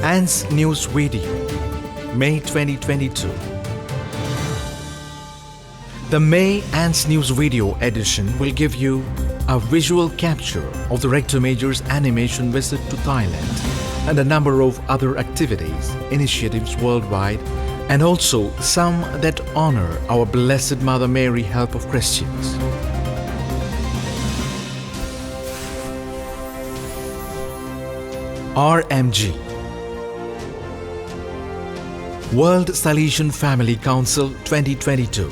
ANS News Video, May 2022. The May ANS News Video edition will give you a visual capture of the Rector Major's animation visit to Thailand and a number of other activities, initiatives worldwide, and also some that honor our Blessed Mother Mary, help of Christians. RMG World Salesian Family Council 2022.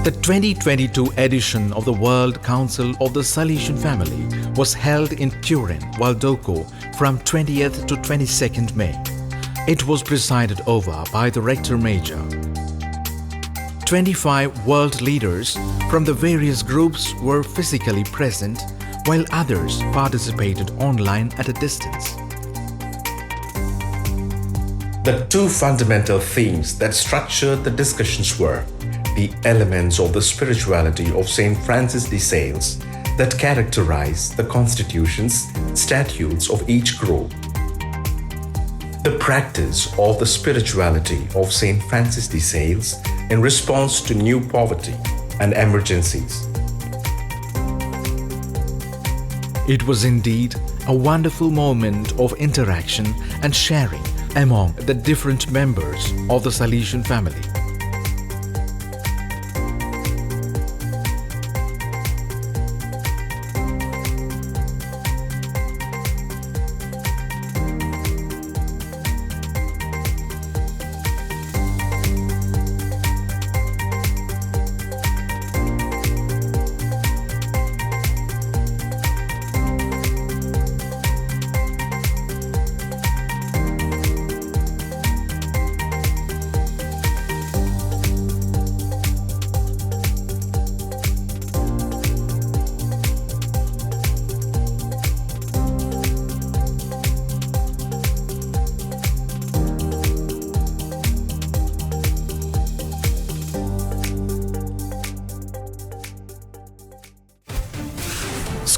The 2022 edition of the World Council of the Salesian Family was held in Turin, Valdocco from 20th to 22nd May. It was presided over by the Rector Major. 25 world leaders from the various groups were physically present, while others participated online at a distance. The two fundamental themes that structured the discussions were the elements of the spirituality of St. Francis de Sales that characterize the constitutions, statutes of each group, the practice of the spirituality of St. Francis de Sales in response to new poverty and emergencies. It was indeed a wonderful moment of interaction and sharing among the different members of the Salesian family.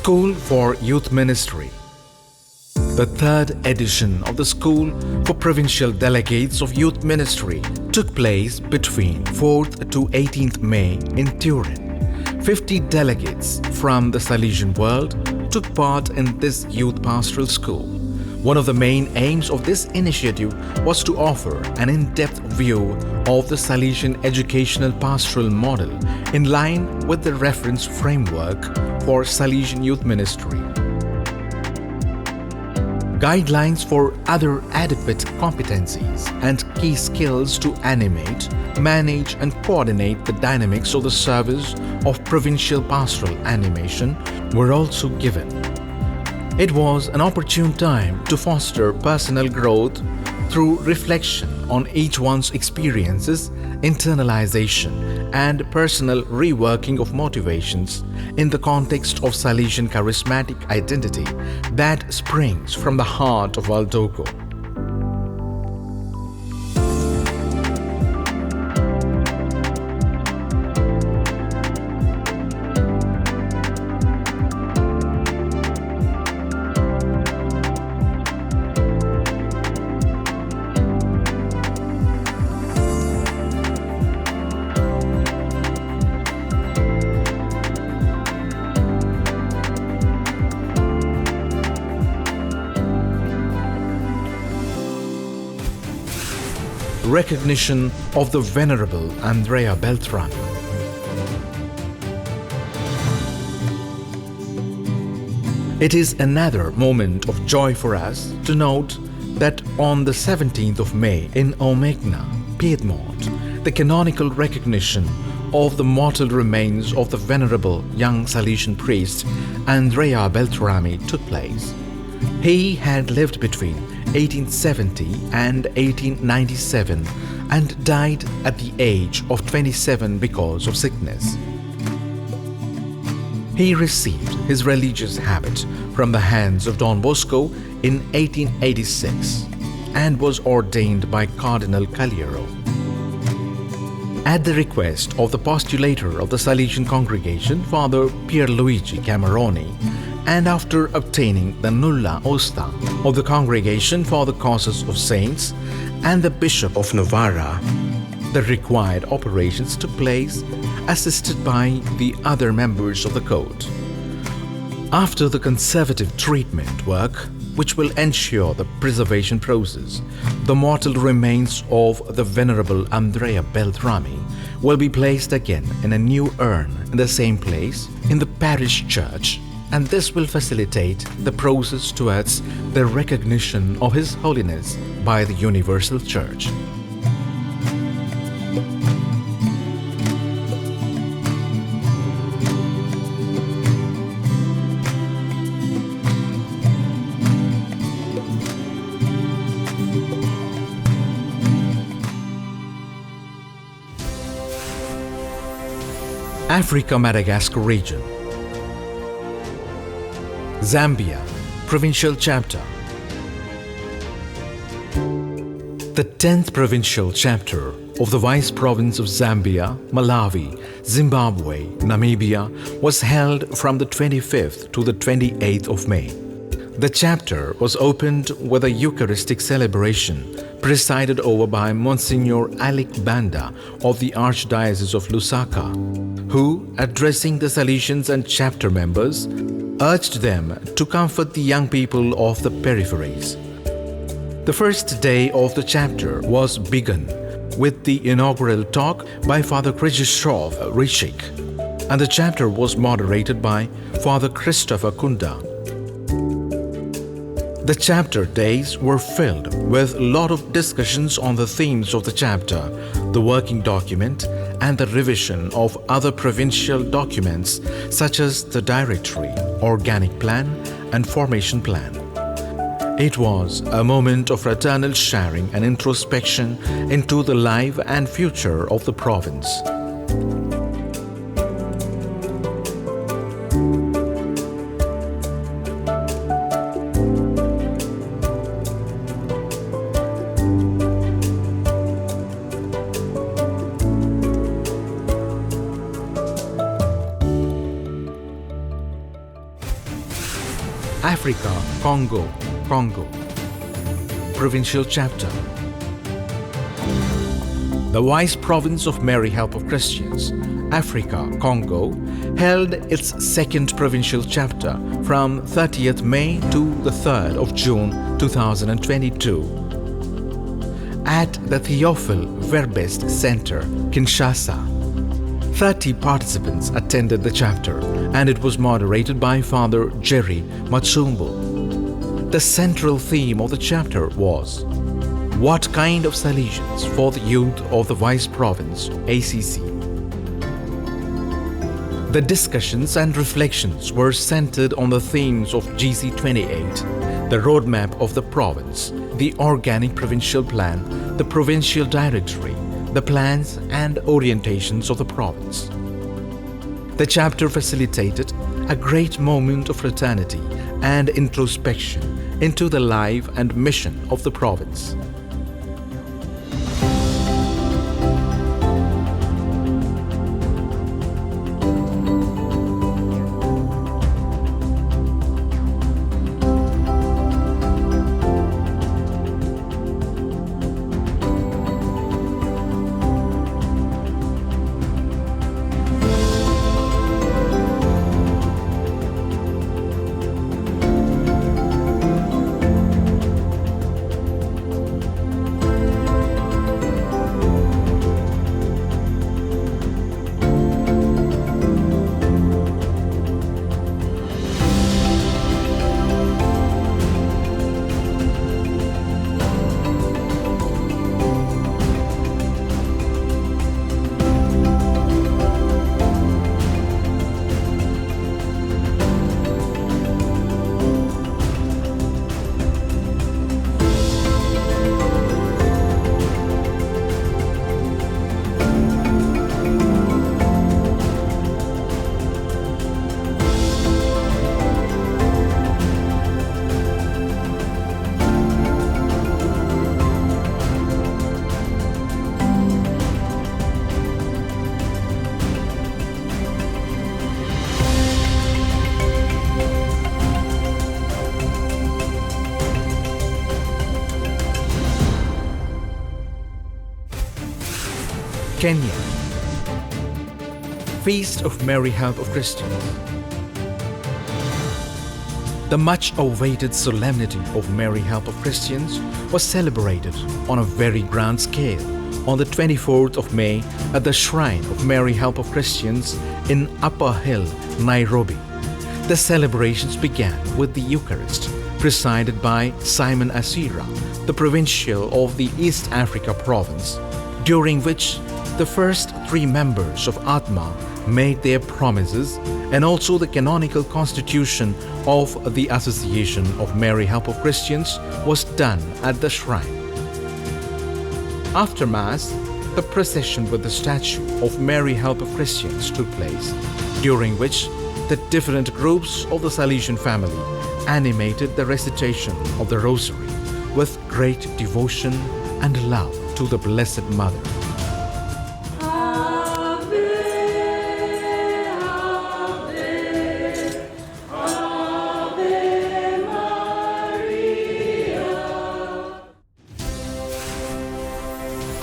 School for Youth Ministry. The third edition of the School for Provincial Delegates of Youth Ministry took place between 4th to 18th May in Turin. 50 delegates from the Salesian world took part in this youth pastoral school. One of the main aims of this initiative was to offer an in-depth view of the Salesian educational pastoral model in line with the reference framework for Salesian youth ministry. Guidelines for other adequate competencies and key skills to animate, manage and coordinate the dynamics of the service of provincial pastoral animation were also given. It was an opportune time to foster personal growth through reflection on each one's experiences, internalization, and personal reworking of motivations in the context of Salesian charismatic identity that springs from the heart of Valdocco. Recognition of the Venerable Andrea Beltrami. It is another moment of joy for us to note that on the 17th of May in Omegna, Piedmont, the canonical recognition of the mortal remains of the venerable young Salesian priest Andrea Beltrami took place. He had lived between 1870 and 1897 and died at the age of 27 because of sickness. He received his religious habit from the hands of Don Bosco in 1886 and was ordained by Cardinal Cagliero. At the request of the postulator of the Salesian congregation, Father Pierluigi Cameroni, and after obtaining the nulla osta of the Congregation for the Causes of Saints and the Bishop of Novara, the required operations took place, assisted by the other members of the court. After the conservative treatment work, which will ensure the preservation process, the mortal remains of the Venerable Andrea Beltrami will be placed again in a new urn in the same place in the parish church, and this will facilitate the process towards the recognition of His Holiness by the Universal Church. Africa-Madagascar region. Zambia, provincial chapter. The 10th provincial chapter of the Vice Province of Zambia, Malawi, Zimbabwe, Namibia was held from the 25th to the 28th of May. The chapter was opened with a Eucharistic celebration presided over by Monsignor Alec Banda of the Archdiocese of Lusaka, who, addressing the Salesians and chapter members, urged them to comfort the young people of the peripheries. The first day of the chapter was begun with the inaugural talk by Father Krzysztof Rychik, and the chapter was moderated by Father Christopher Kunda. The chapter days were filled with a lot of discussions on the themes of the chapter, the working document, and the revision of other provincial documents such as the directory, organic plan, and formation plan. It was a moment of fraternal sharing and introspection into the life and future of the province. Africa, Congo, provincial chapter. The Vice Province of Mary Help of Christians, Africa, Congo, held its second provincial chapter from 30th May to the 3rd of June 2022 at the Theophile Verbest Center, Kinshasa. 30 participants attended the chapter, and it was moderated by Father Jerry Matsumbo. The central theme of the chapter was, "What kind of Salesians for the youth of the Vice Province, ACC?" The discussions and reflections were centered on the themes of GC28, the roadmap of the province, the organic provincial plan, the provincial directory, the plans and orientations of the province. The chapter facilitated a great moment of fraternity and introspection into the life and mission of the province. Kenya. Feast of Mary Help of Christians. The much-awaited solemnity of Mary Help of Christians was celebrated on a very grand scale on the 24th of May at the Shrine of Mary Help of Christians in Upper Hill, Nairobi. The celebrations began with the Eucharist, presided by Simon Asira, the provincial of the East Africa province, during which the first 3 members of Atma made their promises, and also the canonical constitution of the Association of Mary Help of Christians was done at the shrine. After Mass, the procession with the statue of Mary Help of Christians took place, during which the different groups of the Salesian family animated the recitation of the Rosary with great devotion and love to the Blessed Mother.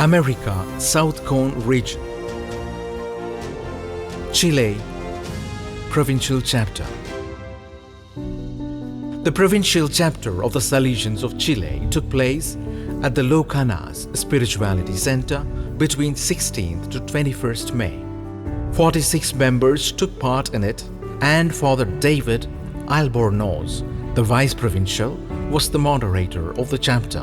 America South Cone Region. Chile Provincial Chapter. The provincial chapter of the Salesians of Chile took place at the Locanas Spirituality Center between 16th to 21st May. 46 members took part in it, and Father David Albornoz, the vice provincial, was the moderator of the chapter.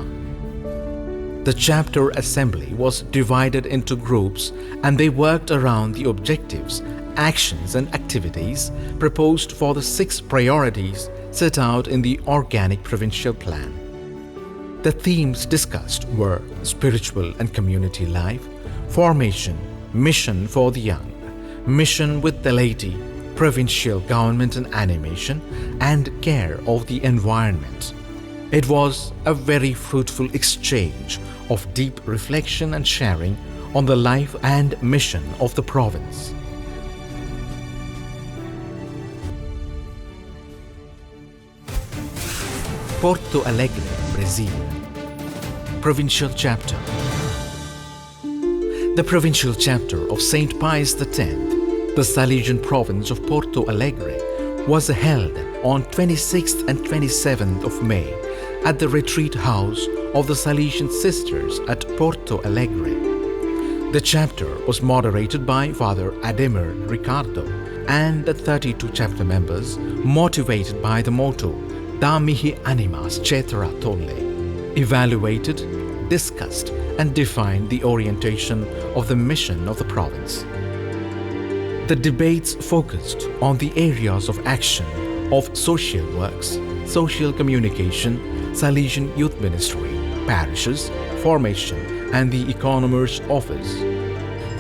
The chapter assembly was divided into groups, and they worked around the objectives, actions and activities proposed for the 6 priorities set out in the organic provincial plan. The themes discussed were spiritual and community life, formation, mission for the young, mission with the laity, provincial government and animation, and care of the environment. It was a very fruitful exchange of deep reflection and sharing on the life and mission of the province. Porto Alegre, Brazil. Provincial Chapter. The provincial chapter of St. Pius X, the Salesian province of Porto Alegre, was held on 26th and 27th of May at the retreat house of the Salesian Sisters at Porto Alegre. The chapter was moderated by Father Ademir Ricardo and the 32 chapter members, motivated by the motto Da mihi animas cetera tolle, evaluated, discussed and defined the orientation of the mission of the province. The debates focused on the areas of action of social works, social communication, Salesian youth ministry, parishes, formation and the economer's office.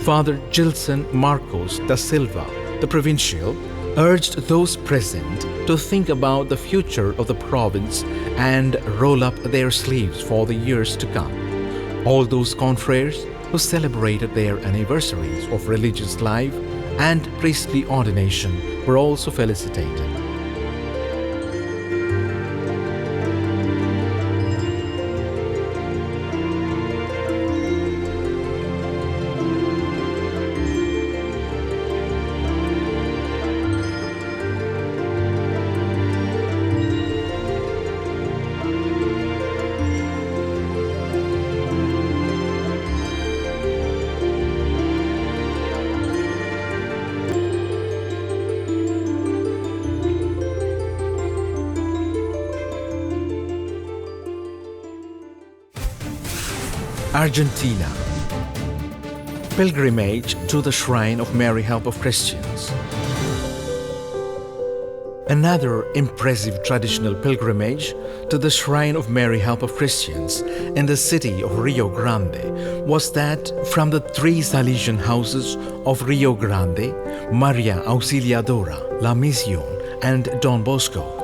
Father Gilson Marcos da Silva, the provincial, urged those present to think about the future of the province and roll up their sleeves for the years to come. All those confreres who celebrated their anniversaries of religious life and priestly ordination were also felicitated. Argentina. Pilgrimage to the Shrine of Mary Help of Christians. Another impressive traditional pilgrimage to the Shrine of Mary Help of Christians in the city of Rio Grande was that from the 3 Salesian houses of Rio Grande, Maria Auxiliadora, La Mission and Don Bosco.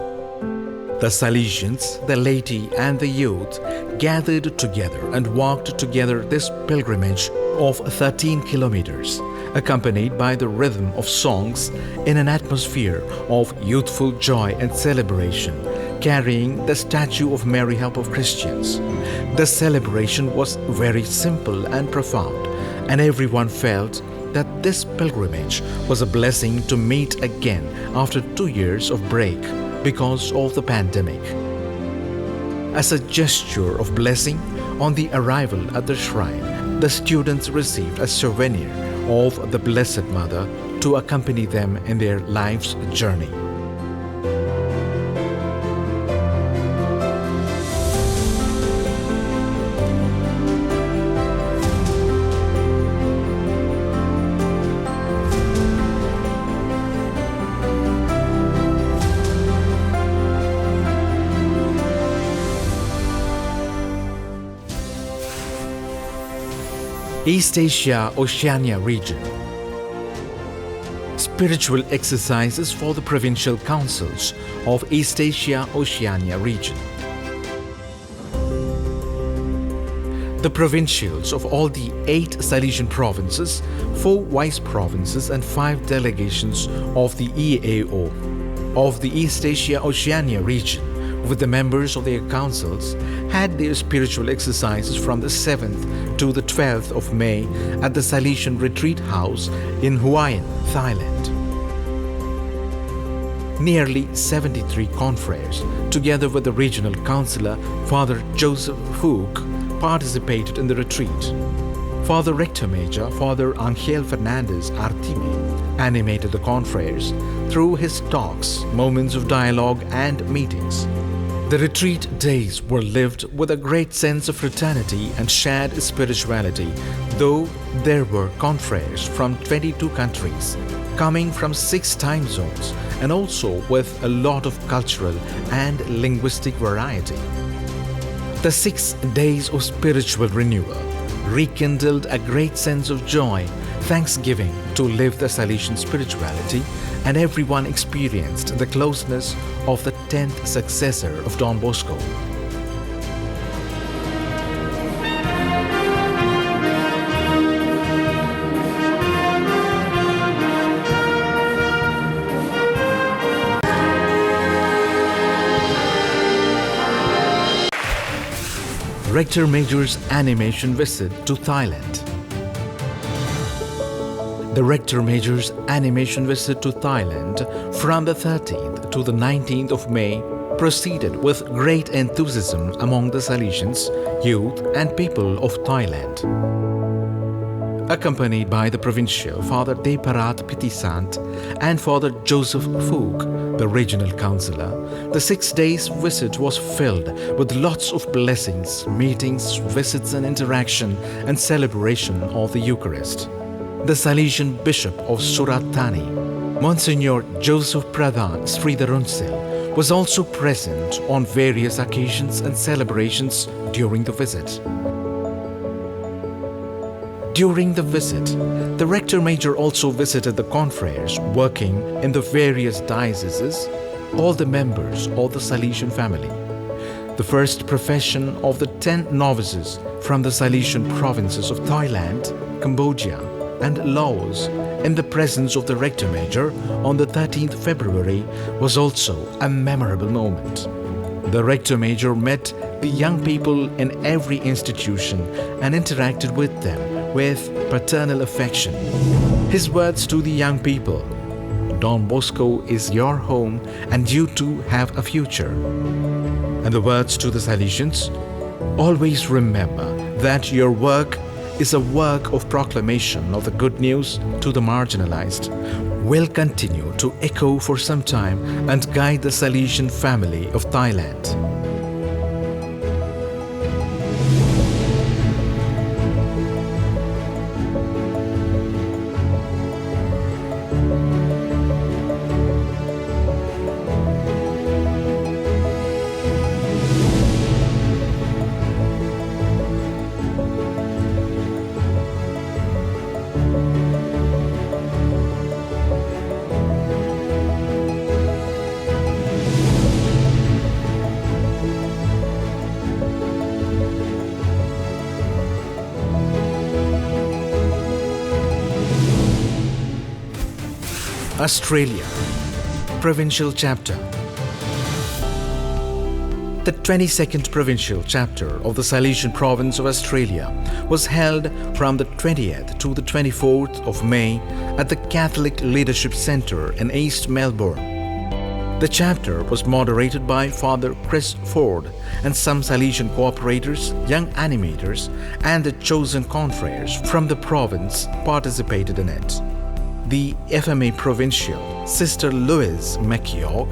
The Salesians, the laity and the youth gathered together and walked together this pilgrimage of 13 kilometers, accompanied by the rhythm of songs in an atmosphere of youthful joy and celebration, carrying the statue of Mary Help of Christians. The celebration was very simple and profound, and everyone felt that this pilgrimage was a blessing to meet again after 2 years of break because of the pandemic. As a gesture of blessing, on the arrival at the shrine, the students received a souvenir of the Blessed Mother to accompany them in their life's journey. East Asia Oceania region. Spiritual exercises for the provincial councils of East Asia Oceania region. The provincials of all the 8 Salesian provinces, 4 vice provinces and 5 delegations of the EAO of the East Asia Oceania region with the members of their councils had their spiritual exercises from the 7th to the 12th of May at the Salesian Retreat House in Hua Hin, Thailand. Nearly 73 confreres, together with the regional councillor, Father Joseph Fook, participated in the retreat. Father Rector Major, Father Angel Fernandez Artime, animated the confreres through his talks, moments of dialogue and meetings. The retreat days were lived with a great sense of fraternity and shared spirituality, though there were confreres from 22 countries, coming from 6 time zones, and also with a lot of cultural and linguistic variety. The 6 days of spiritual renewal rekindled a great sense of joy, thanksgiving to live the Salesian spirituality, and everyone experienced the closeness of the 10th successor of Don Bosco. Rector Major's animation visit to Thailand. The Rector Major's animation visit to Thailand from the 13th to the 19th of May proceeded with great enthusiasm among the Salesians, youth and people of Thailand. Accompanied by the provincial Father Deparat Pitisant and Father Joseph Fook, the regional councillor, the 6 days visit was filled with lots of blessings, meetings, visits and interaction and celebration of the Eucharist. The Salesian Bishop of Surat Thani, Monsignor Joseph Pradhan Sridharunsil, was also present on various occasions and celebrations during the visit. During the visit, the Rector Major also visited the confreres working in the various dioceses, all the members of the Salesian family. The first profession of the 10 novices from the Salesian provinces of Thailand, Cambodia, and Laos in the presence of the Rector Major on the 13th February was also a memorable moment. The Rector Major met the young people in every institution and interacted with them with paternal affection. His words to the young people: Don Bosco is your home and you too have a future. And the words to the Salesians: always remember that your work is a work of proclamation of the good news to the marginalized, will continue to echo for some time and guide the Salesian family of Thailand. Australia, Provincial Chapter. The 22nd provincial chapter of the Salesian province of Australia was held from the 20th to the 24th of May at the Catholic Leadership Centre in East Melbourne. The chapter was moderated by Father Chris Ford, and some Salesian cooperators, young animators, and the chosen confreres from the province participated in it. The FMA Provincial, Sister Louise McKeog,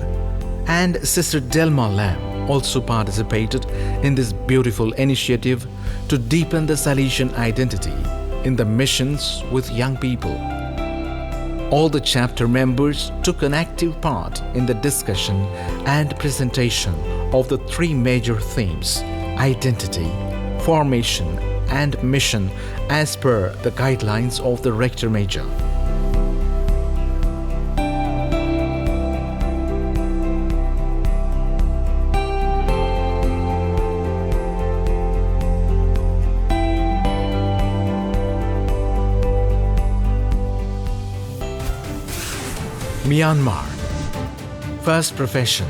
and Sister Delma Lamb also participated in this beautiful initiative to deepen the Salesian identity in the missions with young people. All the chapter members took an active part in the discussion and presentation of the three major themes: identity, formation, and mission, as per the guidelines of the Rector Major. Myanmar. First profession.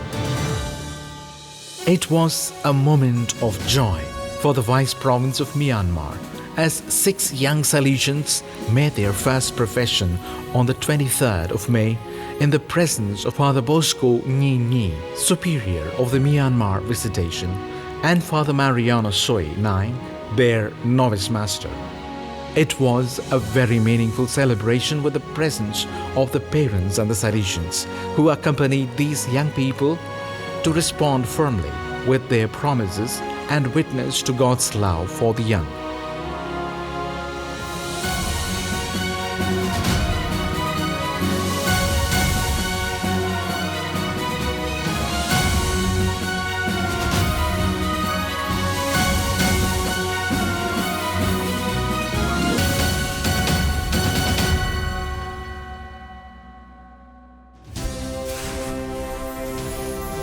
It was a moment of joy for the Vice Province of Myanmar as 6 young Salesians made their first profession on the 23rd of May in the presence of Father Bosco Nyi, Superior of the Myanmar Visitation, and Father Mariano Soy Nai, their novice master. It was a very meaningful celebration with the presence of the parents and the Salesians who accompanied these young people to respond firmly with their promises and witness to God's love for the young.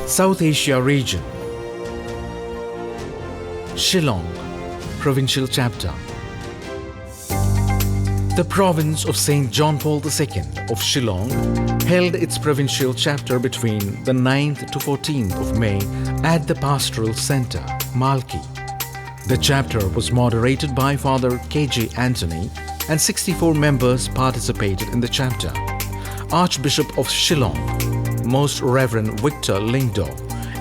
South Asia region. Shillong, provincial chapter. The province of St. John Paul II of Shillong held its provincial chapter between the 9th to 14th of May at the Pastoral Centre, Malki. The chapter was moderated by Father K.J. Anthony, and 64 members participated in the chapter. Archbishop of Shillong, Most Reverend Victor Lingdo,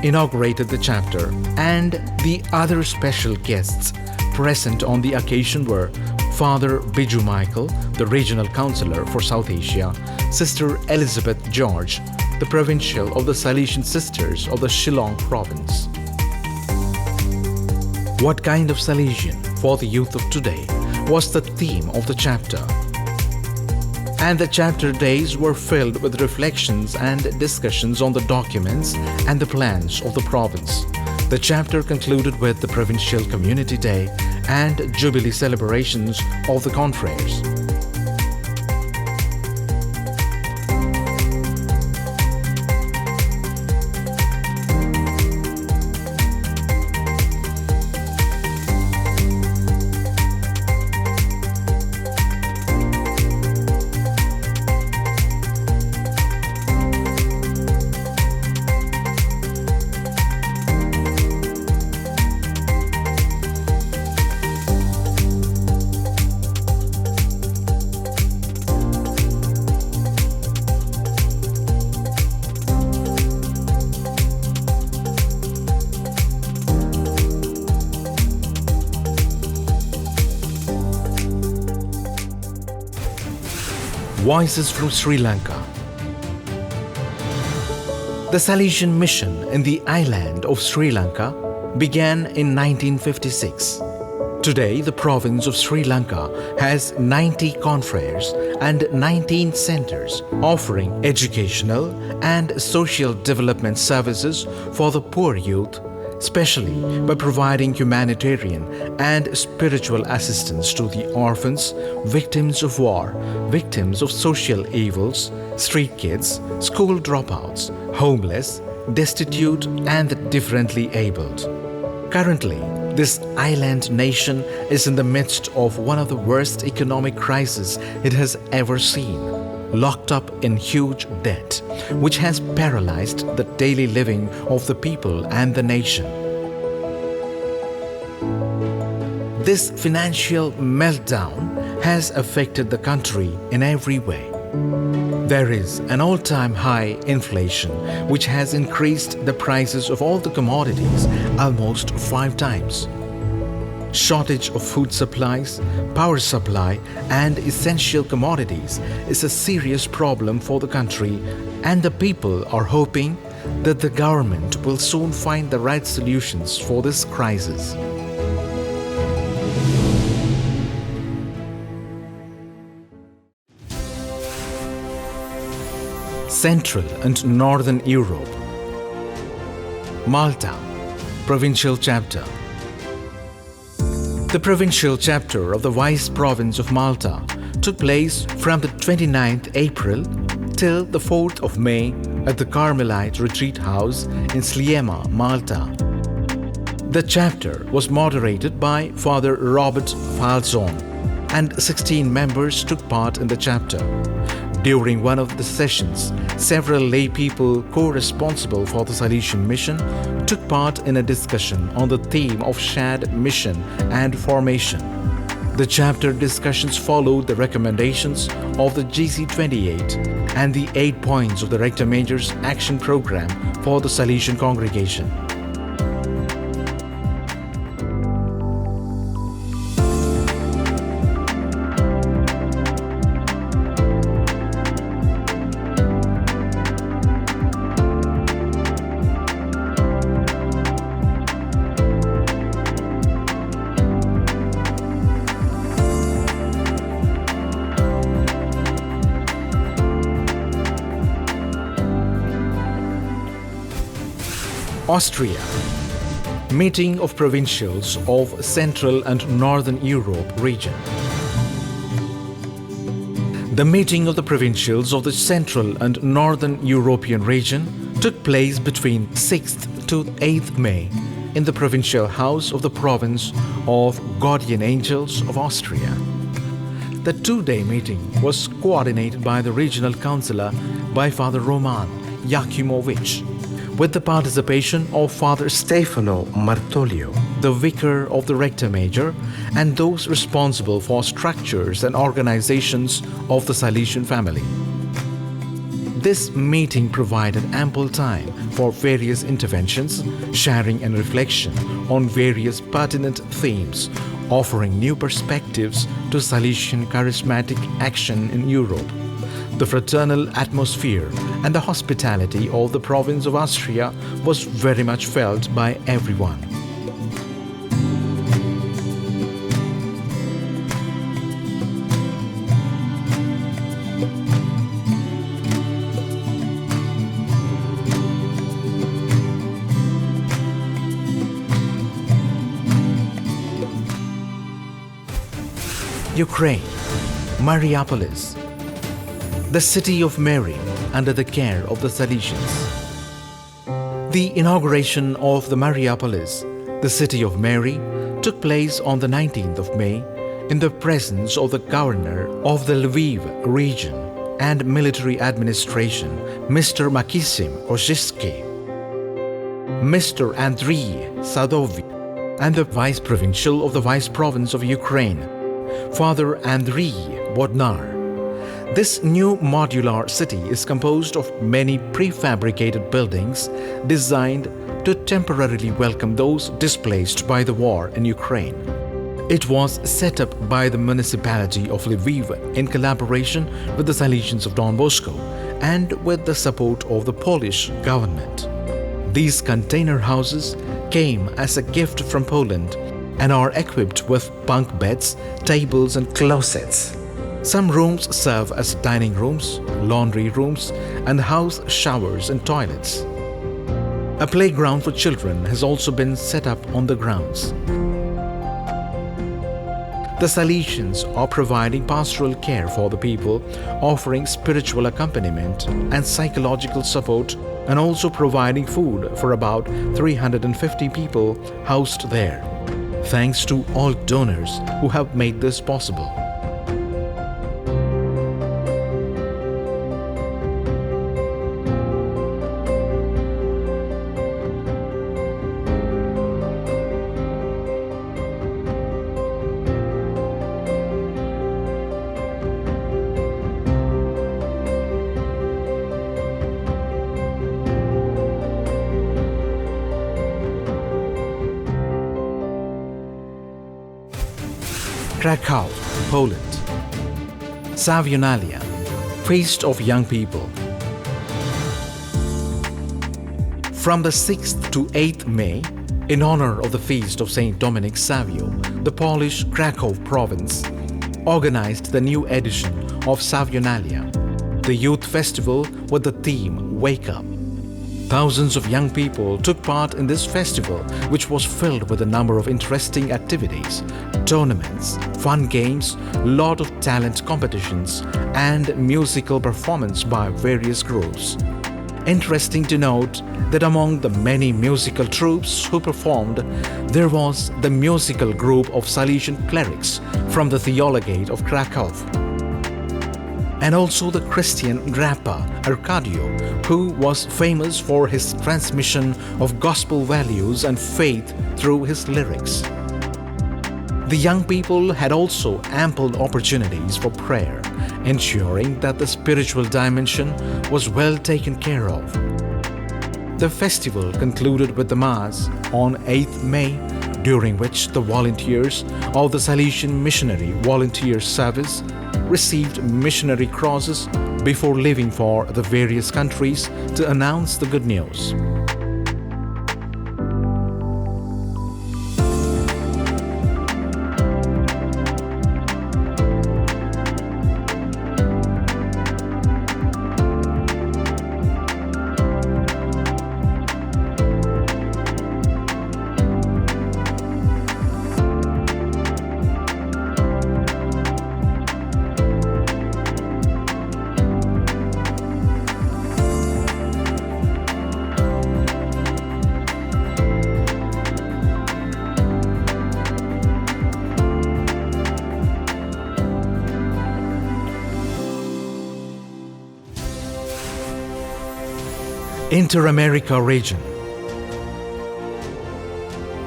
inaugurated the chapter, and the other special guests present on the occasion were Father Biju Michael, the Regional Councillor for South Asia, Sister Elizabeth George, the Provincial of the Salesian Sisters of the Shillong Province. What kind of Salesian for the youth of today was the theme of the chapter. And the chapter days were filled with reflections and discussions on the documents and the plans of the province. The chapter concluded with the Provincial Community Day and Jubilee celebrations of the confreres. Voices from Sri Lanka. The Salesian mission in the island of Sri Lanka began in 1956. Today, the province of Sri Lanka has 90 confreres and 19 centers offering educational and social development services for the poor youth, especially by providing humanitarian and spiritual assistance to the orphans, victims of war, victims of social evils, street kids, school dropouts, homeless, destitute, and the differently abled. Currently, this island nation is in the midst of one of the worst economic crises it has ever seen, locked up in huge debt, which has paralyzed the daily living of the people and the nation. This financial meltdown has affected the country in every way. There is an all-time high inflation which has increased the prices of all the commodities almost 5 times. Shortage of food supplies, power supply and essential commodities is a serious problem for the country, and the people are hoping that the government will soon find the right solutions for this crisis. Central and Northern Europe. Malta, Provincial Chapter. The provincial chapter of the Vice Province of Malta took place from the 29th April till the 4th of May at the Carmelite Retreat House in Sliema, Malta. The chapter was moderated by Father Robert Falzon, and 16 members took part in the chapter. During one of the sessions, several lay people co-responsible for the Salesian mission took part in a discussion on the theme of shared mission and formation. The chapter discussions followed the recommendations of the GC28 and the 8 points of the Rector Major's action program for the Salesian congregation. Austria. Meeting of Provincials of Central and Northern Europe region. The meeting of the Provincials of the Central and Northern European region took place between 6th to 8th May in the Provincial House of the Province of Guardian Angels of Austria. The 2-day meeting was coordinated by the Regional Councillor by Father Roman Yakimovich, with the participation of Father Stefano Martolio, the Vicar of the Rector Major, and those responsible for structures and organizations of the Salesian Family. This meeting provided ample time for various interventions, sharing and reflection on various pertinent themes, offering new perspectives to Salesian charismatic action in Europe. The fraternal atmosphere and the hospitality of the province of Austria was very much felt by everyone. Ukraine, Mariupolis, the city of Mary under the care of the Salesians. The inauguration of the Mariupolis, the city of Mary, took place on the 19th of May in the presence of the governor of the Lviv region and military administration, Mr. Maksim Kozhisky, Mr. Andrea Sadovi, and the vice provincial of the vice province of Ukraine, Father Andrei Bodnar. This new modular city is composed of many prefabricated buildings designed to temporarily welcome those displaced by the war in Ukraine. It was set up by the municipality of Lviv in collaboration with the Salesians of Don Bosco and with the support of the Polish government. These container houses came as a gift from Poland and are equipped with bunk beds, tables and closets. Some rooms serve as dining rooms, laundry rooms, and house showers and toilets. A playground for children has also been set up on the grounds. The Salesians are providing pastoral care for the people, offering spiritual accompaniment and psychological support, and also providing food for about 350 people housed there. Thanks to all donors who have made this possible. Krakow, Poland. Savionalia, Feast of Young People. From the 6th to 8th May, in honor of the feast of Saint Dominic Savio, the Polish Krakow province organized the new edition of Savionalia, the youth festival with the theme Wake Up. Thousands of young people took part in this festival, which was filled with a number of interesting activities, tournaments, fun games, lot of talent competitions, and musical performance by various groups. Interesting to note that among the many musical troupes who performed, there was the musical group of Salesian clerics from the Theologate of Krakow, and also the Christian grappa Arcadio, who was famous for his transmission of gospel values and faith through his lyrics. The young people had also ample opportunities for prayer, ensuring that the spiritual dimension was well taken care of. The festival concluded with the Mass on 8th May, during which the volunteers of the Salesian Missionary Volunteer Service received missionary crosses before leaving for the various countries to announce the good news. Inter-America region.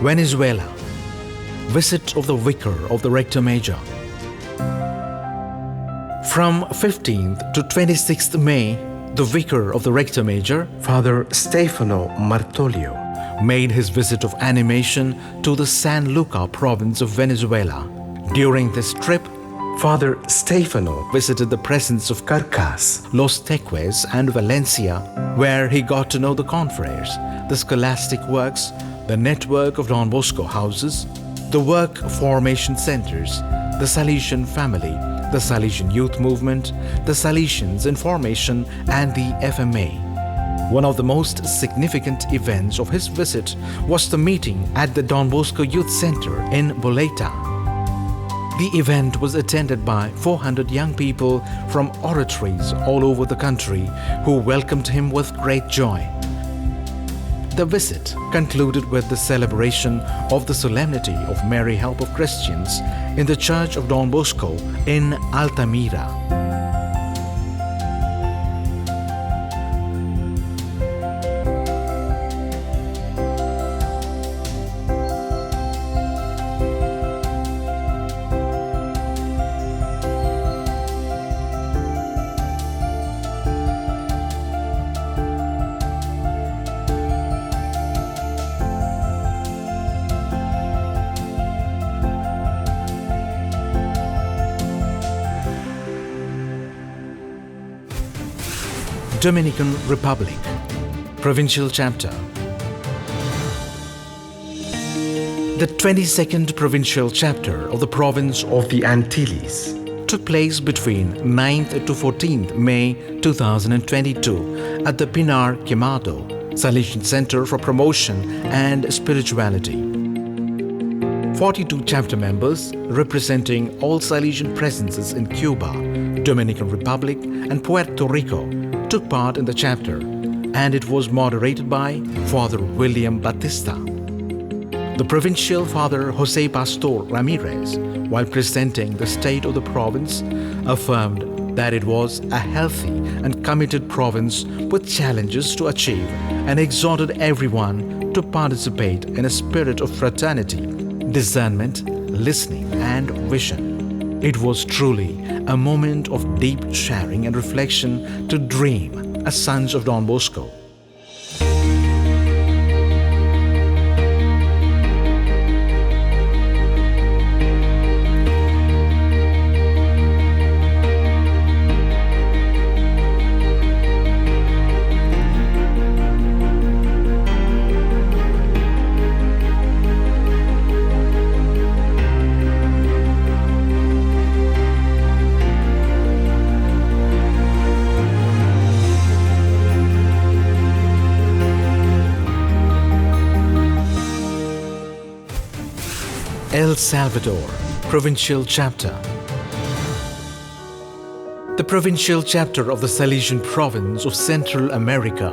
Venezuela. Visit of the Vicar of the Rector Major. From 15th to 26th May, the Vicar of the Rector Major, Father Stefano Martolio, made his visit of animation to the San Luca province of Venezuela. During this trip, Father Stefano visited the presence of Carcas, Los Teques and Valencia, where he got to know the confreres, the scholastic works, the network of Don Bosco houses, the work formation centers, the Salesian Family, the Salesian Youth Movement, the Salesians in Formation, and the FMA. One of the most significant events of his visit was the meeting at the Don Bosco Youth Center in Boleta. The event was attended by 400 young people from oratories all over the country who welcomed him with great joy. The visit concluded with the celebration of the Solemnity of Mary Help of Christians in the Church of Don Bosco in Altamira. Dominican Republic, Provincial Chapter. The 22nd Provincial Chapter of the Province of the Antilles took place between 9th to 14th May 2022 at the Pinar Quemado Salesian Center for Promotion and Spirituality. 42 chapter members representing all Salesian presences in Cuba, Dominican Republic, and Puerto Rico took part in the chapter, and it was moderated by Father William Batista. The provincial Father Jose Pastor Ramirez, while presenting the state of the province, affirmed that it was a healthy and committed province with challenges to achieve, and exhorted everyone to participate in a spirit of fraternity, discernment, listening, and vision. It was truly a moment of deep sharing and reflection to dream as sons of Don Bosco. El Salvador, Provincial Chapter. The provincial chapter of the Salesian province of Central America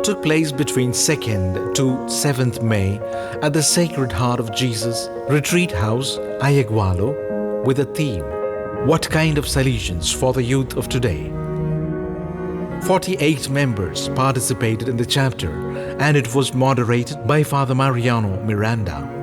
took place between 2nd to 7th May at the Sacred Heart of Jesus Retreat House, Ayagualo, with a theme, What Kind of Salesians for the Youth of Today? 48 members participated in the chapter and it was moderated by Father Mariano Miranda.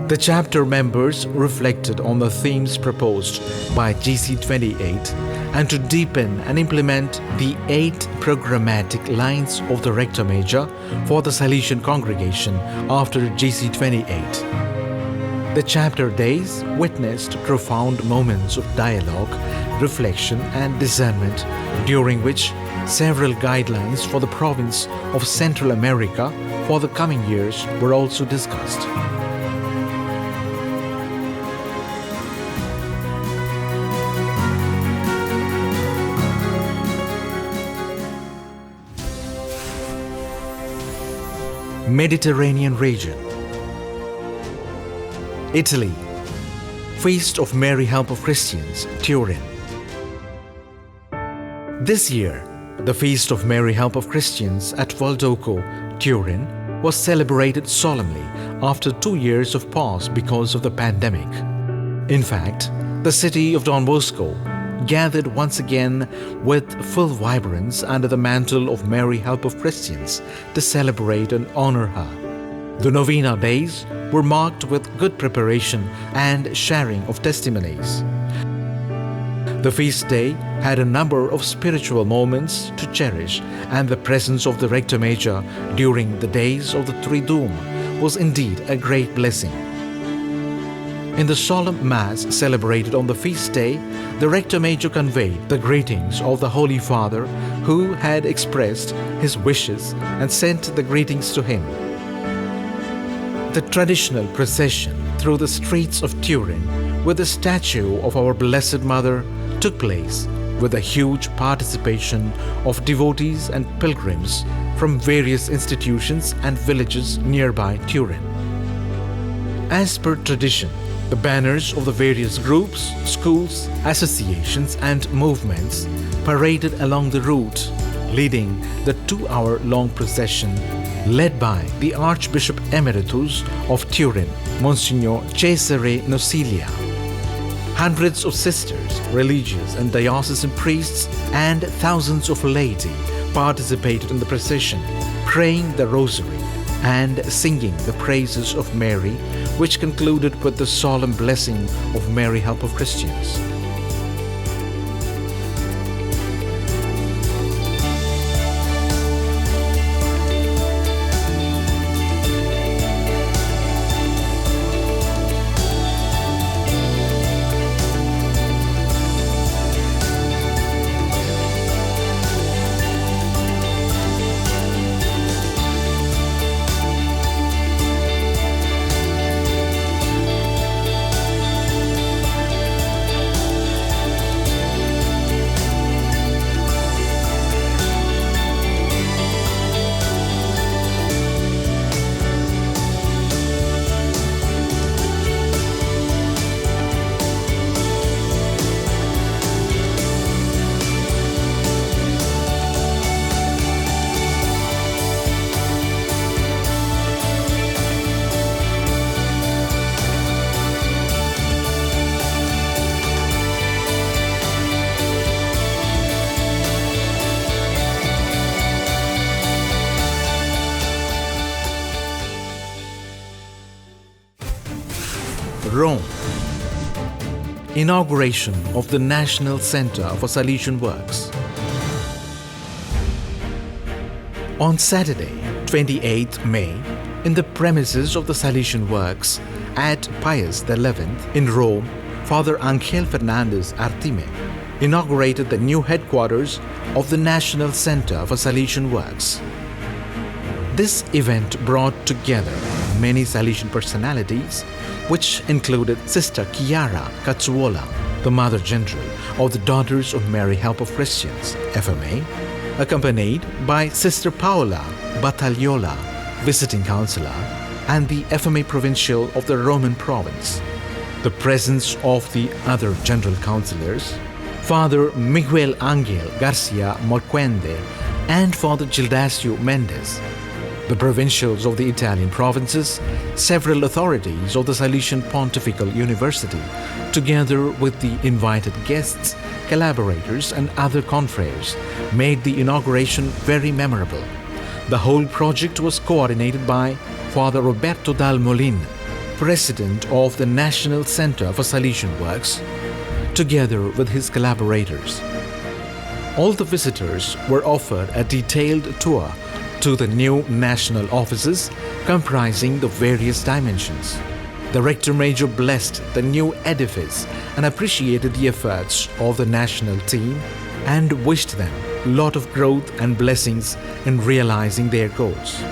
The chapter members reflected on the themes proposed by GC28 and to deepen and implement the 8 programmatic lines of the Rector Major for the Salesian congregation after GC28. The chapter days witnessed profound moments of dialogue, reflection and discernment, during which several guidelines for the province of Central America for the coming years were also discussed. Mediterranean region. Italy. Feast of Mary Help of Christians, Turin. This year, the Feast of Mary Help of Christians at Valdoco, Turin, was celebrated solemnly after 2 years of pause because of the pandemic. In fact, the city of Don Bosco gathered once again with full vibrance under the mantle of Mary Help of Christians to celebrate and honor her. The Novena days were marked with good preparation and sharing of testimonies. The feast day had a number of spiritual moments to cherish, and the presence of the Rector Major during the days of the Triduum was indeed a great blessing. In the solemn Mass celebrated on the feast day, the Rector Major conveyed the greetings of the Holy Father, who had expressed his wishes and sent the greetings to him. The traditional procession through the streets of Turin with the statue of our Blessed Mother took place with a huge participation of devotees and pilgrims from various institutions and villages nearby Turin. As per tradition, the banners of the various groups, schools, associations and movements paraded along the route, leading the 2-hour-long procession led by the Archbishop Emeritus of Turin, Monsignor Cesare Nocilia. Hundreds of sisters, religious and diocesan priests and thousands of laity participated in the procession, praying the rosary and singing the praises of Mary, which concluded with the solemn blessing of Mary Help of Christians. Rome. Inauguration of the National Center for Salesian Works. On Saturday, 28th May, in the premises of the Salesian Works at Pius XI in Rome, Father Angel Fernandez Artime inaugurated the new headquarters of the National Center for Salesian Works. This event brought together many Salesian personalities, which included Sister Chiara Cazzuola, the Mother General of the Daughters of Mary Help of Christians, FMA, accompanied by Sister Paola Battagliola, Visiting Counselor, and the FMA Provincial of the Roman Province, the presence of the other general councillors, Father Miguel Angel Garcia Morquende and Father Gildasio Mendes, the provincials of the Italian provinces, several authorities of the Salesian Pontifical University, together with the invited guests, collaborators and other confreres, made the inauguration very memorable. The whole project was coordinated by Father Roberto Dal Molin, President of the National Center for Salesian Works, together with his collaborators. All the visitors were offered a detailed tour to the new national offices comprising the various dimensions. The Rector Major blessed the new edifice and appreciated the efforts of the national team and wished them a lot of growth and blessings in realizing their goals.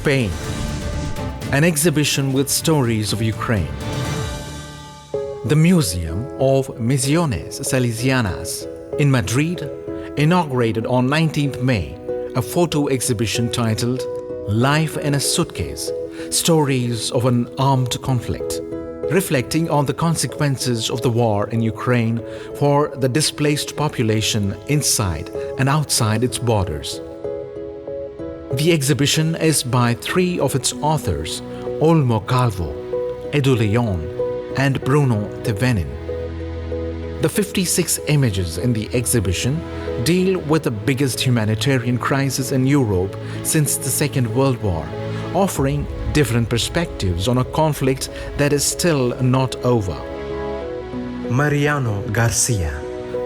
Spain, an exhibition with stories of Ukraine. The Museum of Misiones Salesianas in Madrid inaugurated on 19th May a photo exhibition titled Life in a Suitcase, Stories of an Armed Conflict, reflecting on the consequences of the war in Ukraine for the displaced population inside and outside its borders. The exhibition is by three of its authors, Olmo Calvo, Edu Leon, and Bruno Tevenin. The 56 images in the exhibition deal with the biggest humanitarian crisis in Europe since the Second World War, offering different perspectives on a conflict that is still not over. Mariano Garcia,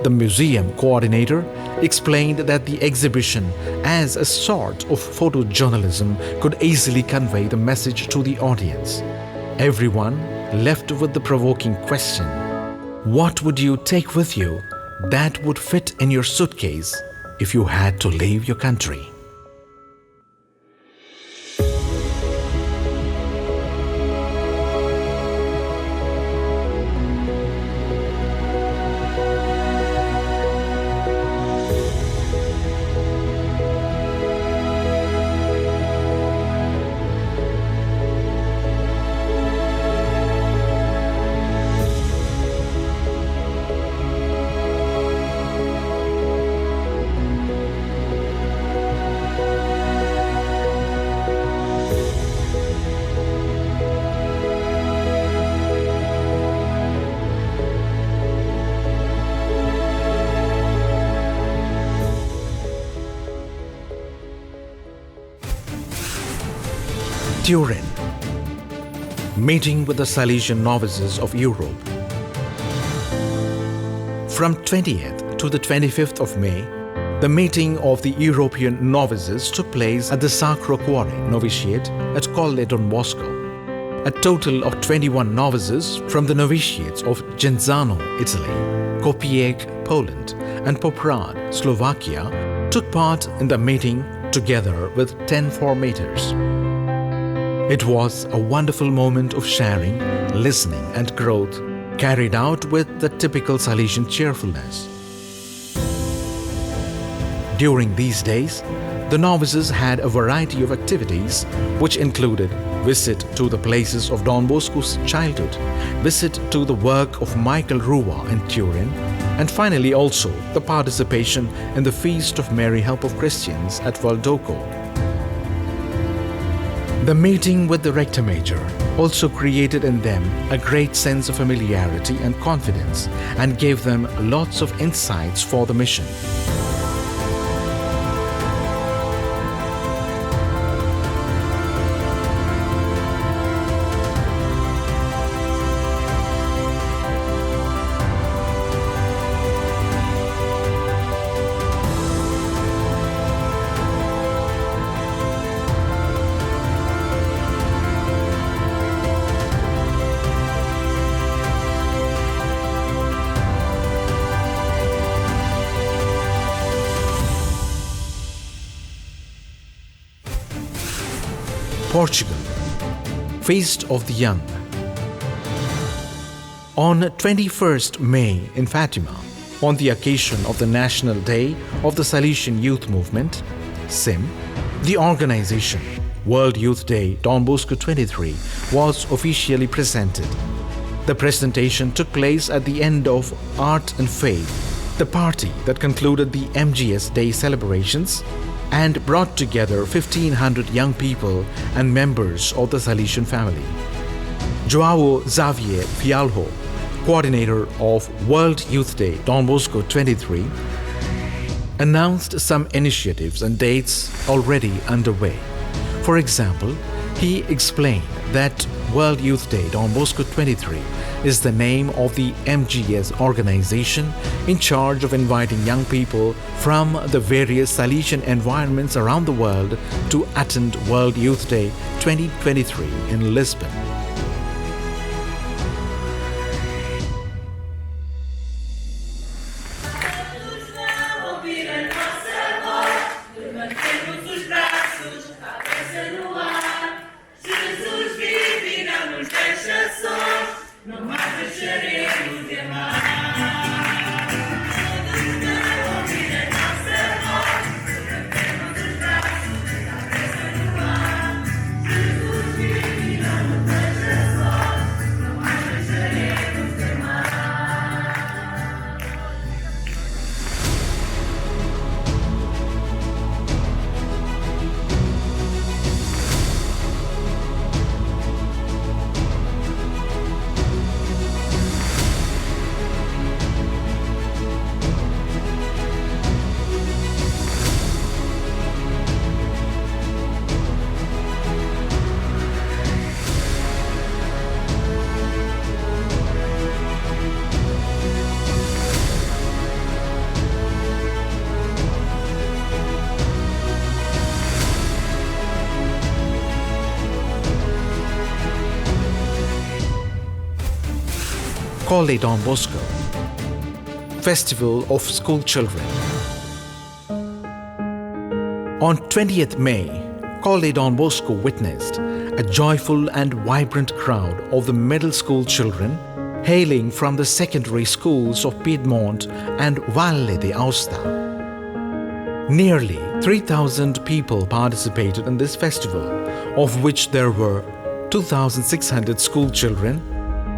the museum coordinator, explained that the exhibition, as a sort of photojournalism, could easily convey the message to the audience. Everyone left with the provoking question, what would you take with you that would fit in your suitcase if you had to leave your country? Turin, meeting with the Salesian novices of Europe. From 20th to the 25th of May, the meeting of the European novices took place at the Sacro Cuore Novitiate at Colle Don Bosco. a total of 21 novices from the novitiates of Genzano, Italy, Kopieg, Poland, and Poprad, Slovakia, took part in the meeting together with 10 formators. It was a wonderful moment of sharing, listening, and growth, carried out with the typical Salesian cheerfulness. During these days, the novices had a variety of activities which included visit to the places of Don Bosco's childhood, visit to the work of Michael Rua in Turin, and finally also the participation in the Feast of Mary Help of Christians at Valdoco. The meeting with the Rector Major also created in them a great sense of familiarity and confidence and gave them lots of insights for the mission. Portugal, Feast of the Young. On 21st May in Fatima, on the occasion of the National Day of the Salesian Youth Movement, SIM, the organization World Youth Day Don Bosco 23 was officially presented. The presentation took place at the end of Art and Faith, the party that concluded the MGS Day celebrations and brought together 1,500 young people and members of the Salesian family. João Xavier Fialho, coordinator of World Youth Day Don Bosco 23, announced some initiatives and dates already underway. For example, he explained that World Youth Day Don Bosco 23 is the name of the MGS organization in charge of inviting young people from the various Salesian environments around the world to attend World Youth Day 2023 in Lisbon. Cole Don Bosco, Festival of School Children. On 20th May, Cole Don Bosco witnessed a joyful and vibrant crowd of the middle school children hailing from the secondary schools of Piedmont and Valle d'Aosta. Nearly 3,000 people participated in this festival, of which there were 2,600 school children,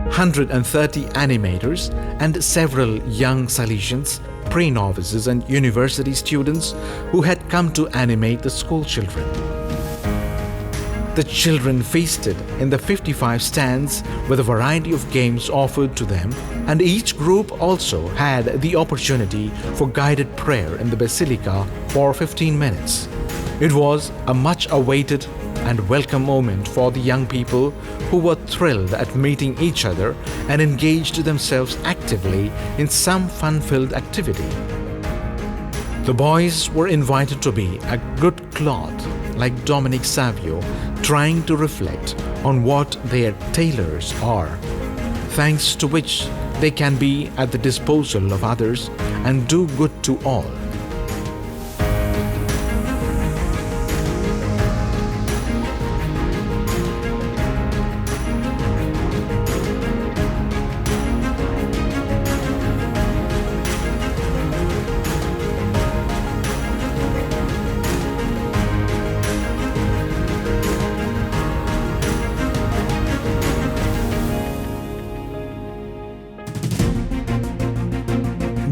130 animators, and several young Salesians, pre-novices and university students who had come to animate the school children. The children feasted in the 55 stands with a variety of games offered to them, and each group also had the opportunity for guided prayer in the Basilica for 15 minutes. It was a much-awaited and welcome moment for the young people who were thrilled at meeting each other and engaged themselves actively in some fun-filled activity. The boys were invited to be a good cloth, like Dominic Savio trying to reflect on what their tailors are, thanks to which they can be at the disposal of others and do good to all.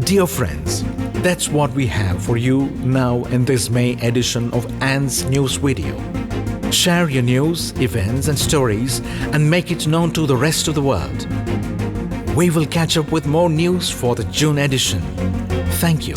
Dear friends, that's what we have for you now in this May edition of ANS News Video. Share your news, events and stories and make it known to the rest of the world. We will catch up with more news for the June edition. Thank you.